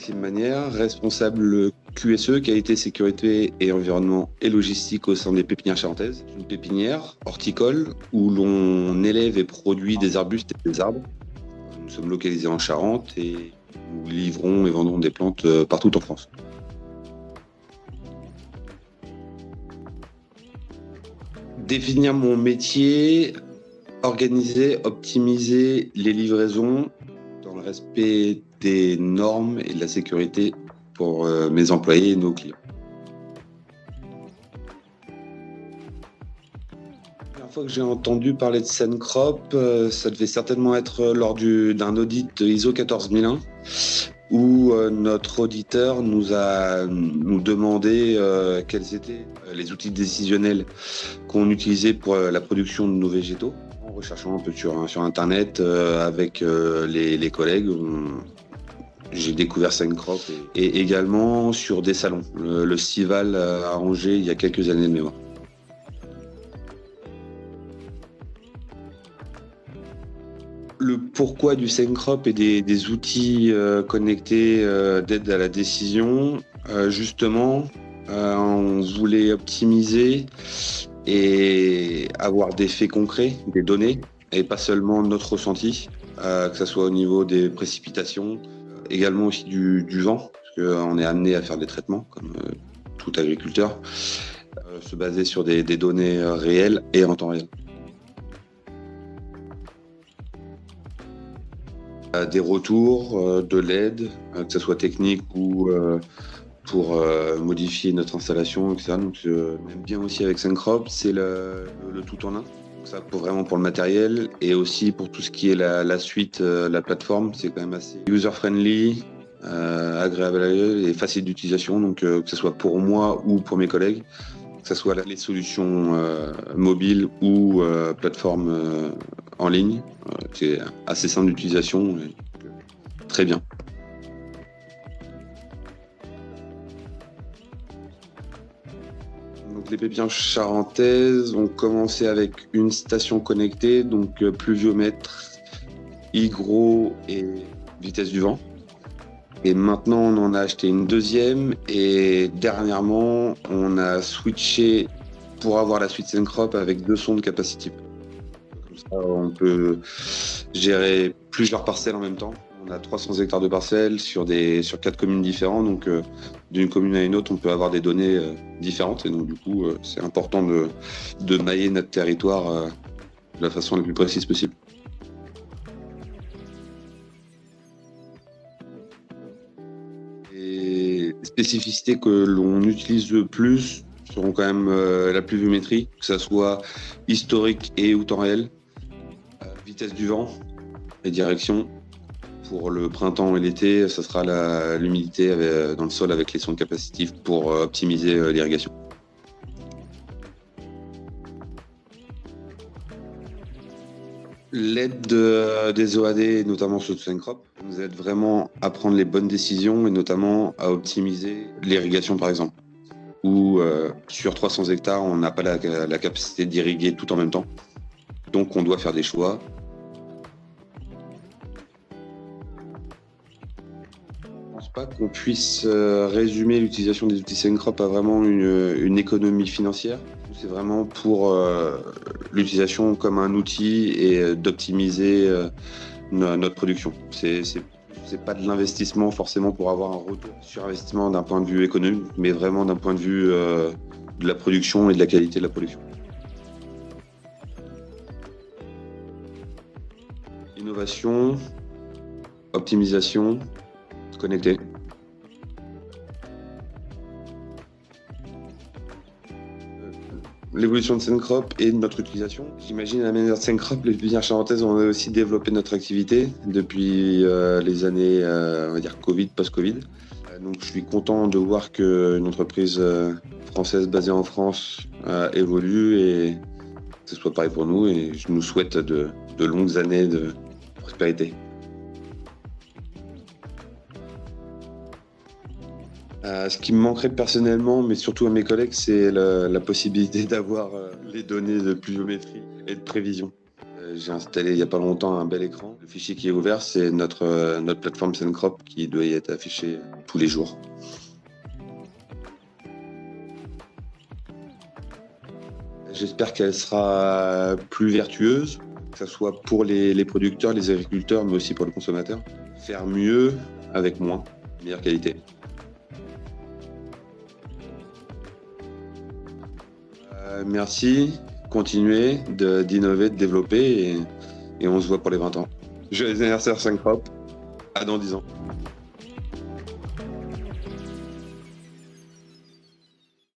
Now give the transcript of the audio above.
Maxime Manière, responsable QSE, qualité, sécurité et environnement et logistique au sein des pépinières charentaises. Une pépinière horticole où l'on élève et produit des arbustes et des arbres. Nous sommes localisés en Charente et nous livrons et vendons des plantes partout en France. Définir mon métier, organiser, optimiser les livraisons dans le respect des normes et de la sécurité pour mes employés et nos clients. La première fois que j'ai entendu parler de Cencrop, ça devait certainement être lors d'un audit de ISO 14001 où notre auditeur nous demandait quels étaient les outils décisionnels qu'on utilisait pour la production de nos végétaux. En recherchant un peu sur Internet avec les collègues, j'ai découvert Cencrop et également sur des salons, le Stival à Angers il y a quelques années de mémoire. Le pourquoi du Cencrop et des outils connectés d'aide à la décision, justement, on voulait optimiser et avoir des faits concrets, des données, et pas seulement notre ressenti, que ce soit au niveau des précipitations, également aussi du vent, parce qu'on est amené à faire des traitements, comme tout agriculteur, se baser sur des données réelles et en temps réel. Des retours, de l'aide, que ce soit technique ou pour modifier notre installation, etc. Donc, j'aime bien aussi avec Cencrop, c'est le tout en un. Donc, ça, vraiment pour le matériel et aussi pour tout ce qui est la suite, la plateforme, c'est quand même assez user-friendly, agréable à l'œil et facile d'utilisation. Donc, que ce soit pour moi ou pour mes collègues, que ce soit les solutions mobiles ou plateformes en ligne, c'est assez simple d'utilisation et très bien. Donc, les pépinières charentaises ont commencé avec une station connectée, donc pluviomètre, hygro et vitesse du vent. Et maintenant, on en a acheté une deuxième et dernièrement, on a switché pour avoir la suite Cencrop avec 2 sondes Capacity. Comme ça, on peut gérer plusieurs parcelles en même temps. On a 300 hectares de parcelles sur 4 communes différentes. Donc, d'une commune à une autre, on peut avoir des données différentes. Et donc, du coup, c'est important de mailler notre territoire de la façon la plus précise possible. Les spécificités que l'on utilise le plus seront quand même la pluviométrie, que ce soit historique et ou temps réel, vitesse du vent et direction. Pour le printemps et l'été, ça sera l'humidité dans le sol avec les sondes capacitives pour optimiser l'irrigation. L'aide des OAD, notamment ceux de Cencrop, nous aide vraiment à prendre les bonnes décisions et notamment à optimiser l'irrigation par exemple. Où sur 300 hectares, on n'a pas la capacité d'irriguer tout en même temps. Donc on doit faire des choix. Je ne pense pas qu'on puisse résumer l'utilisation des outils Cencrop à vraiment une économie financière. C'est vraiment pour l'utilisation comme un outil et d'optimiser notre production. C'est pas de l'investissement forcément pour avoir un retour sur investissement d'un point de vue économique, mais vraiment d'un point de vue de la production et de la qualité de la production. Innovation, optimisation, connecté. L'évolution de Cencrop et de notre utilisation. J'imagine à la manière de Cencrop, les pépinières charentaises ont aussi développé notre activité depuis les années, on va dire Covid, post-Covid. Donc je suis content de voir qu'une entreprise française basée en France évolue et que ce soit pareil pour nous et je nous souhaite de longues années de prospérité. Ce qui me manquerait personnellement, mais surtout à mes collègues, c'est la possibilité d'avoir les données de pluviométrie et de prévision. J'ai installé il n'y a pas longtemps un bel écran. Le fichier qui est ouvert, c'est notre plateforme SendCrop qui doit y être affichée tous les jours. J'espère qu'elle sera plus vertueuse, que ce soit pour les producteurs, les agriculteurs, mais aussi pour le consommateur. Faire mieux avec moins, meilleure qualité. Merci, continuez d'innover, de développer et on se voit pour les 20 ans. Joyeux anniversaire SendCrop, à dans 10 ans.